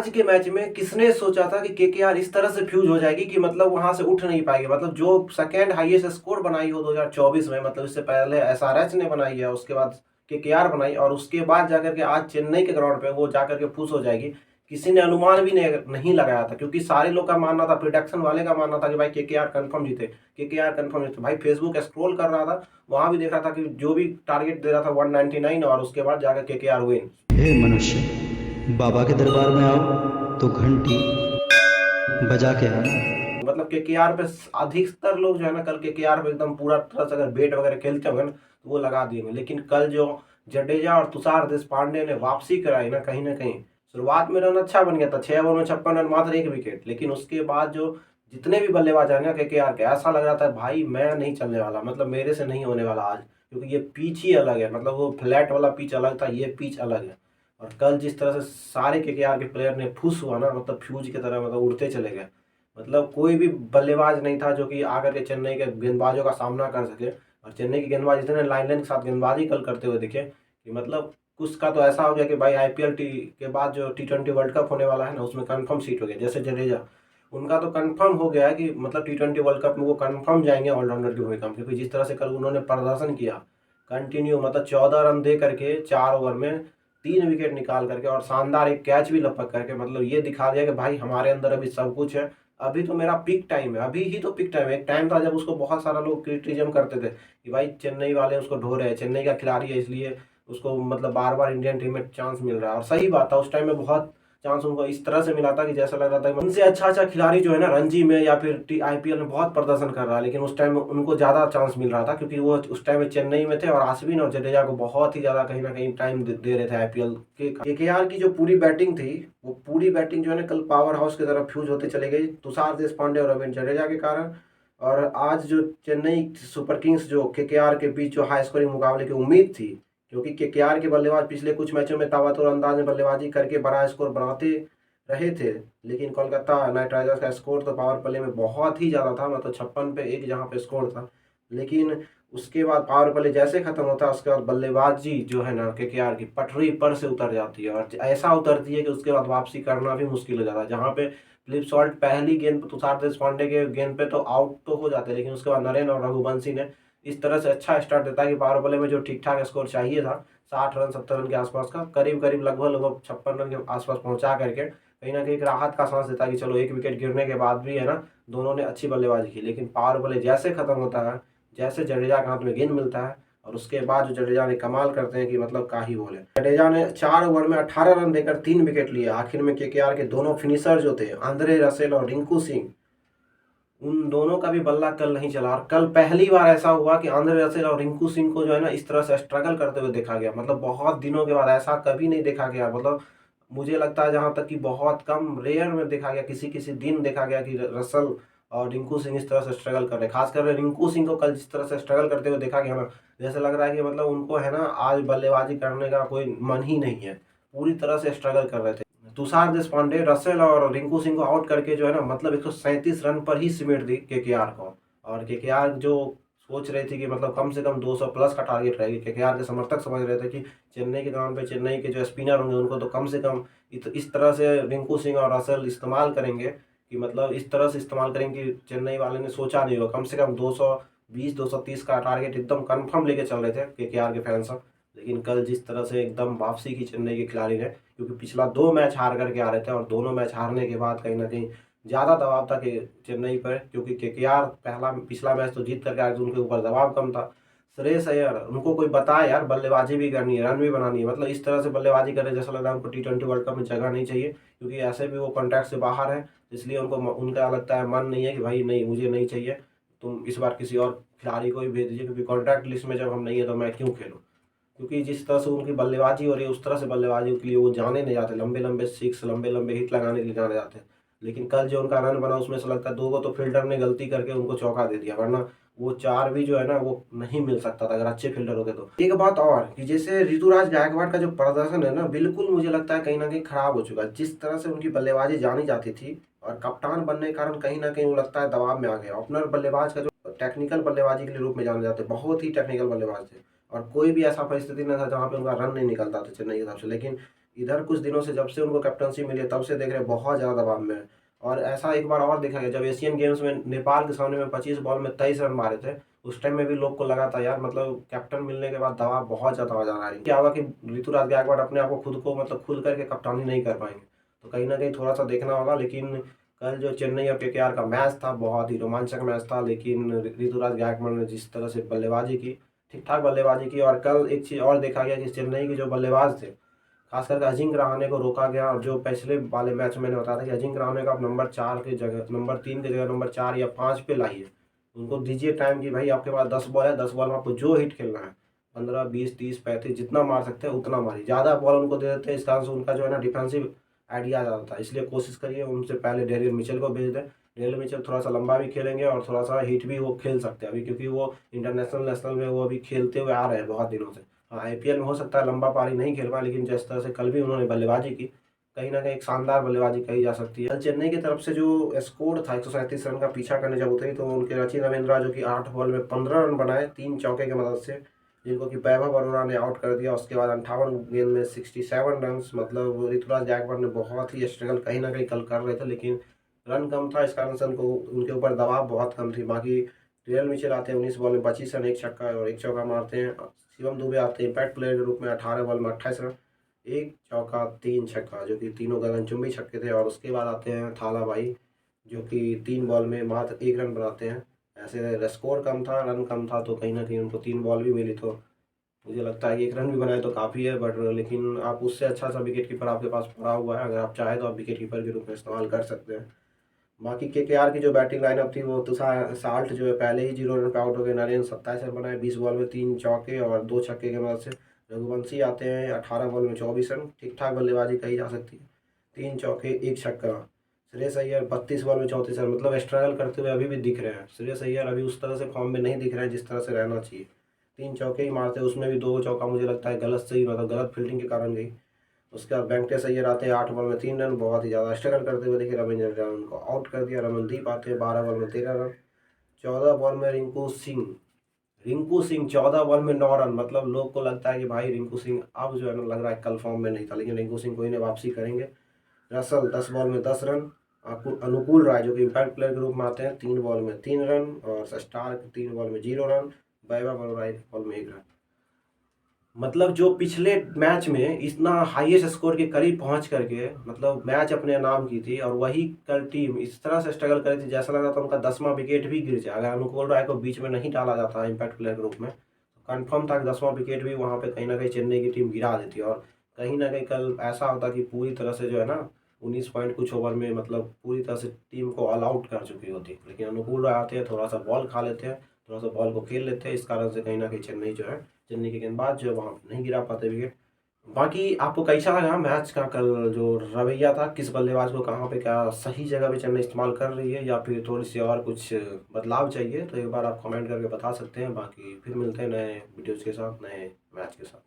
आज के मैच में किसने सोचा था कि केकेआर इस तरह से फ्यूज हो जाएगी कि मतलब वहां से उठ नहीं पाएगी। मतलब जो सेकेंड हाईएस्ट स्कोर बनाई हो 2024 में, मतलब इससे पहले एसआरएच ने बनाई है, उसके बाद केकेआर बनाई, और उसके बाद जाकर के आज चेन्नई के ग्राउंड पे वो जाकर के फुस हो जाएगी। किसी ने अनुमान भी नहीं लगाया था, क्योंकि सारे लोग का मानना था, प्रोडक्शन वाले का मानना था कि भाई केकेआर कंफर्म जीते, केकेआर कंफर्म जीते। भाई फेसबुक स्क्रॉल कर रहा था, वहां भी देख रहा था कि जो भी टारगेट दे रहा था 199, और उसके बाद जाकर केकेआर विन। हे मनुष्य, बाबा के दरबार में आओ तो घंटी बजा के आना। मतलब केकेआर पे अधिकतर लोग जो है ना, कल केकेआर पे एकदम पूरा तरह से अगर बेट वगैरह खेलते होंगे ना तो वो लगा दिए होंगे। लेकिन कल जो जडेजा और तुषार देशपांडे ने वापसी कराई ना कहीं शुरुआत में रन अच्छा बन गया था, 6 ओवर में 56 रन, मात्र 1 विकेट। लेकिन उसके बाद जो जितने भी बल्लेबाज आए ना केकेआर के, ऐसा लग रहा था भाई मैं नहीं चलने वाला, मतलब मेरे से नहीं होने वाला आज, क्योंकि ये पिच ही अलग है। मतलब वो फ्लैट वाला पिच अलग था, ये पिच अलग है। और कल जिस तरह से सारे केकेआर के प्लेयर ने फुस हुआ ना, मतलब फ्यूज की तरह, मतलब उड़ते चले गए। मतलब कोई भी बल्लेबाज नहीं था जो कि आकर के चेन्नई के गेंदबाजों का सामना कर सके। और चेन्नई के गेंदबाज इतने लाइन के साथ गेंदबाजी कल करते हुए दिखे कि मतलब कुछ का तो ऐसा हो गया कि भाई आईपीएल के बाद जो T20 वर्ल्ड कप होने वाला है ना, उसमें कंफर्म सीट हो गया। जैसे जडेजा, उनका तो कंफर्म हो गया है कि मतलब T20 वर्ल्ड कप में वो कंफर्म जाएंगे ऑलराउंडर की भूमिका में, क्योंकि जिस तरह से कल उन्होंने प्रदर्शन किया कंटिन्यू, मतलब 14 रन दे करके 4 ओवर में 3 विकेट निकाल करके, और शानदार एक कैच भी लपक करके, मतलब ये दिखा दिया कि भाई हमारे अंदर अभी सब कुछ है। अभी तो मेरा पीक टाइम है, अभी ही तो पीक टाइम है। एक टाइम था जब उसको बहुत सारा लोग क्रिटिसिज्म करते थे कि भाई चेन्नई वाले उसको ढो रहे हैं, चेन्नई का खिलाड़ी है इसलिए उसको मतलब बार बार इंडियन टीम में चांस मिल रहा है। और सही बात था, उस टाइम में बहुत चांस उनको इस तरह से मिला था कि जैसा लग रहा था उनसे अच्छा खिलाड़ी जो है ना रणजी में या फिर आईपीएल में बहुत प्रदर्शन कर रहा है, लेकिन उस टाइम में उनको ज़्यादा चांस मिल रहा था, क्योंकि वो उस टाइम में चेन्नई में थे और अश्विन और जडेजा को बहुत ही ज़्यादा कहीं ना कहीं टाइम दे रहे थे आईपीएल के। केकेआर की जो पूरी बैटिंग थी, वो पूरी बैटिंग जो है ना कल पावर हाउस की तरफ फ्यूज होते चले गई, तुषार देशपांडे और रविंद्र जडेजा के कारण। और आज जो चेन्नई सुपर किंग्स जो केकेआर के बीच जो हाई स्कोरिंग मुकाबले की उम्मीद थी, क्योंकि केकेआर के बल्लेबाज पिछले कुछ मैचों में ताबड़तोड़ अंदाज में बल्लेबाजी करके बड़ा स्कोर बनाते रहे थे, लेकिन कोलकाता नाइट राइडर्स का स्कोर तो पावर प्ले में बहुत ही ज़्यादा था, मतलब 56 पे 1 जहाँ पे स्कोर था। लेकिन उसके बाद पावर प्ले जैसे खत्म होता है, उसके बाद बल्लेबाजी जो है ना केकेआर की पटरी पर से उतर जाती है, और ऐसा उतरती है कि उसके बाद वापसी करना भी मुश्किल हो जाता है। जहाँ पे फिलिप सॉल्ट पहली गेंद पे तुषार देशपांडे के गेंद पे तो आउट तो हो जाते हैं, लेकिन उसके बाद नरेन और रघुवंशी ने इस तरह से अच्छा स्टार्ट देता है कि पावर प्ले में जो ठीक ठाक स्कोर चाहिए था 60 रन 70 रन के आसपास का, करीब करीब लगभग 56 रन के आसपास पहुंचा करके कहीं ना कहीं एक राहत का सांस देता है कि चलो 1 विकेट गिरने के बाद भी है ना दोनों ने अच्छी बल्लेबाजी की। लेकिन पावर प्ले जैसे खत्म होता है, जैसे जडेजा के हाथ में गेंद मिलता है, और उसके बाद जो जडेजा ने कमाल करते हैं कि मतलब का ही बोले। जडेजा ने 4 ओवर में 18 रन देकर 3 विकेट लिए। आखिर में केकेआर के दोनों फिनिशर जो थे आंद्रे रसेल और रिंकू सिंह, उन दोनों का भी बल्ला कल नहीं चला। और कल पहली बार ऐसा हुआ कि आंद्रे रसेल और रिंकू सिंह को जो है ना इस तरह से स्ट्रगल करते हुए देखा गया, मतलब बहुत दिनों के बाद ऐसा कभी नहीं देखा गया। मतलब मुझे लगता है जहां तक कि बहुत कम रेयर में देखा गया, किसी किसी दिन देखा गया कि रसल और रिंकू सिंह इस तरह से स्ट्रगल कर रहे हैं। खासकर रिंकू सिंह को कल जिस तरह से स्ट्रगल करते हुए देखा गया ना, जैसे लग रहा है कि मतलब उनको है ना आज बल्लेबाजी करने का कोई मन ही नहीं है, पूरी तरह से स्ट्रगल कर रहे थे। तुषार देशपांडे, रसेल और रिंकू सिंह को आउट करके जो है ना मतलब 137 रन पर ही सिमट दी केकेआर को। और केकेआर जो सोच रही थी कि मतलब कम से कम 200 प्लस का टारगेट रहेगी, केकेआर के समर्थक समझ रहे थे कि चेन्नई के ग्राउंड पे चेन्नई के जो स्पिनर होंगे उनको तो कम से कम इस तरह से रिंकू सिंह और रसेल इस्तेमाल करेंगे कि मतलब इस तरह से इस्तेमाल करेंगे कि चेन्नई वाले ने सोचा नहीं होगा। कम से कम 220 230 का टारगेट एकदम कंफर्म लेके चल रहे थे केकेआर के फैंस सब। लेकिन कल जिस तरह से एकदम वापसी की चेन्नई के खिलाड़ी ने, क्योंकि पिछला 2 मैच हार करके आ रहे थे, और दोनों मैच हारने के बाद कहीं ना कहीं ज़्यादा दबाव था कि चेन्नई पर, क्योंकि केकेआर पिछला मैच तो जीत करके आए थे, उनके ऊपर दबाव कम था। श्रेयस अय्यर, उनको कोई बताए यार बल्लेबाजी भी करनी है, रन भी बनानी है, मतलब इस तरह से बल्लेबाजी करे जैसा लग रहा है उनको T20 वर्ल्ड कप में जगह नहीं चाहिए, क्योंकि ऐसे भी वो कॉन्टैक्ट से बाहर है। इसलिए उनको उनका लगता है मन नहीं है कि भाई नहीं मुझे नहीं चाहिए, तुम इस बार किसी और खिलाड़ी को ही भेज दीजिए, क्योंकि कॉन्ट्रैक्ट लिस्ट में जब हम नहीं है तो मैं क्यों खेलूँ। क्योंकि जिस तरह से उनकी बल्लेबाजी हो रही है उस तरह से बल्लेबाजी के लिए वो जाने नहीं जाते, लंबे लंबे सिक्स लंबे लंबे हिट लगाने के लिए जाने जाते हैं। लेकिन कल जो उनका रन बना उसमें से लगता है 2 को तो फील्डर ने गलती करके उनको चौका दे दिया, वरना वो 4 भी जो है ना वो नहीं मिल सकता था अगर अच्छे फील्डर होते तो। एक बात और कि जैसे ऋतुराज गायकवाड़ का जो प्रदर्शन है ना, बिल्कुल मुझे लगता है कहीं ना कहीं खराब हो चुका है। जिस तरह से उनकी बल्लेबाजी जानी जाती थी, और कप्तान बनने के कारण कहीं ना कहीं वो लगता है दबाव में आ गया। ओपनर बल्लेबाज का जो टेक्निकल बल्लेबाजी के रूप में जाने जाते, बहुत ही टेक्निकल बल्लेबाज थे, और कोई भी ऐसा परिस्थिति नहीं था जहाँ पे उनका रन नहीं निकलता था चेन्नई की तरफ से। लेकिन इधर कुछ दिनों से जब से उनको कैप्टनसी मिली है तब से देख रहे हैं बहुत ज़्यादा दबाव में है। और ऐसा एक बार और देखा गया जब एशियन गेम्स में नेपाल के सामने में 25 बॉल में 23 रन मारे थे, उस टाइम में भी लोग को लगा था यार मतलब कैप्टन मिलने के बाद दबाव बहुत ज़्यादा हो जा रहा है। क्या होगा कि ऋतुराज गायकवाड़ अपने आप को खुद को मतलब खुल करके कप्तानी नहीं कर पाएंगे, तो कहीं ना कहीं थोड़ा सा देखना होगा। लेकिन कल जो चेन्नई और केकेआर का मैच था बहुत ही रोमांचक मैच था, लेकिन ऋतुराज गायकवाड़ ने जिस तरह से बल्लेबाजी की, ठीक ठाक बल्लेबाजी की। और कल एक चीज़ और देखा गया कि चेन्नई के जो बल्लेबाज थे, खासकर अजिंक्य रहाणे को रोका गया। और जो पिछले वाले मैच में मैंने बताया था कि अजिंक्य रहाणे को आप नंबर 4 की जगह नंबर 3 की जगह नंबर 4 या 5 पे लाइए, उनको दीजिए टाइम कि भाई आपके पास 10 बॉल है, 10 बॉल में आपको जो हिट खेलना है 15 20 30 35 जितना मार सकते हैं उतना मारिए। ज़्यादा बॉल उनको दे देते हैं, इस कारण से उनका जो है ना डिफेंसिव आइडिया आ जाता था। इसलिए कोशिश करिए उनसे पहले डेरियल मिचेल को भेज दें। डेरियल मिचेल थोड़ा सा लंबा भी खेलेंगे और थोड़ा सा हिट भी वो खेल सकते हैं अभी, क्योंकि वो इंटरनेशनल नेशनल में वो अभी खेलते हुए आ रहे हैं बहुत दिनों से। हाँ, आईपीएल में हो सकता है लंबा पारी नहीं खेल पाए, लेकिन जिस तरह से कल भी उन्होंने बल्लेबाजी की, कहीं ना कहीं एक शानदार बल्लेबाजी कही जा सकती है। कल चेन्नई की तरफ से जो स्कोर था 137 रन का पीछा करने जब उतरी, तो उनके रचिन रविंद्रा जो कि 8 बॉल में 15 रन बनाए 3 चौके की मदद से, जिनको कि वैभव अरोड़ा ने आउट कर दिया। उसके बाद 58 गेंद में 67 रन, मतलब ऋतुराज गायकवाड़ ने बहुत ही स्ट्रगल कहीं ना कहीं कल कर रहे थे, लेकिन रन कम था, इस कारण से उनको उनके ऊपर दबाव बहुत कम थी। बाकी डेरियल मिचेल आते हैं 19 बॉल में 25 रन, 1 छक्का और 1 चौका मारते हैं। शिवम दुबे आते हैं इम्पैक्ट प्लेयर के रूप में 18 बॉल में 28 रन, 1 चौका 3 छक्का, जो कि तीनों गगनचुंबी छक्के थे। और उसके बाद आते हैं थाला भाई, जो कि 3 बॉल में मात्र 1 रन बनाते हैं। ऐसे स्कोर कम था, रन कम था, तो कहीं ना कहीं उनको 3 बॉल भी मिली, तो मुझे लगता है कि 1 रन भी बनाए तो काफ़ी है। बट लेकिन आप उससे अच्छा सा विकेट कीपर आपके पास पड़ा हुआ है, अगर आप चाहें तो आप विकेट कीपर के रूप में इस्तेमाल कर सकते हैं। बाकी केकेआर की जो बैटिंग लाइनअप थी, वो तुषार साल्ट जो है पहले ही 0 रन का आउट हो गए। नरेंद्र 27 रन बनाए 20 बॉल में 3 चौके और 2 छक्के की मदद से। रघुवंशी आते हैं 18 बॉल में 24 रन, ठीक ठाक बल्लेबाजी कही जा सकती है, 3 चौके 1 छक्का। श्रेयस अय्यर 32 बॉल में 34 रन, मतलब स्ट्रगल करते हुए अभी भी दिख रहे हैं। श्रेयस अय्यर अभी उस तरह से फॉर्म में नहीं दिख रहे हैं जिस तरह से रहना चाहिए। 3 चौके ही मारते हैं, उसमें भी 2 चौका मुझे लगता है गलत से ही, मतलब गलत फील्डिंग के कारण गई। उसके बाद वेंकटेश अय्यर आते हैं 8 बॉल में 3 रन, बहुत ही ज़्यादा स्ट्रगल करते हुए देखिए रविंद्र जडेजा उनको आउट कर दिया। रमनदीप आते हैं 12 बॉल में 13 रन। 14 बॉल में रिंकू सिंह 14 बॉल में 9 रन, मतलब लोग को लगता है कि भाई रिंकू सिंह अब जो है ना लग रहा है कल फॉर्म में नहीं था, लेकिन रिंकू सिंह कोई ने वापसी करेंगे। रसल 10 बॉल में 10 रन। अनुकूल राय जो कि इम्पैक्ट प्लेयर के रूप में आते हैं 3 बॉल में 3 रन, और स्टार्क 3 बॉल में 0 रन। वैभव अरोड़ा 1 बॉल में 1 रन। मतलब जो पिछले मैच में इतना हाईएस्ट स्कोर के करीब पहुंच करके मतलब मैच अपने नाम की थी, और वही कल टीम इस तरह से स्ट्रगल करी थी, जैसा लग रहा था उनका 10वां विकेट भी गिर जाए। अगर अनुकूल राय को बीच में नहीं डाला जाता इम्पैक्ट प्लेयर के रूप में, तो कन्फर्म था कि 10वां विकेट भी वहाँ पे कहीं ना कहीं चेन्नई की टीम गिरा देती। और कहीं ना कहीं कल ऐसा होता कि पूरी तरह से जो है ना 19 पॉइंट कुछ ओवर में मतलब पूरी तरह से टीम को ऑल आउट कर चुकी होती। लेकिन अनुकूल राय आते हैं, थोड़ा सा बॉल खा लेते हैं, थोड़ा सा बॉल को खेल लेते हैं, इस कारण से कहीं ना कहीं चेन्नई जो है, चेन्नई के गेंदबाज जो है वहाँ पे नहीं गिरा पाते विकेट। बाकी आपको कैसा लगा मैच का कल जो रवैया था, किस बल्लेबाज को कहाँ पे क्या सही जगह पे चेन्नई इस्तेमाल कर रही है, या फिर थोड़ी सी और कुछ बदलाव चाहिए, तो एक बार आप कमेंट करके बता सकते हैं। बाकी फिर मिलते हैं नए वीडियोज़ के साथ, नए मैच के साथ।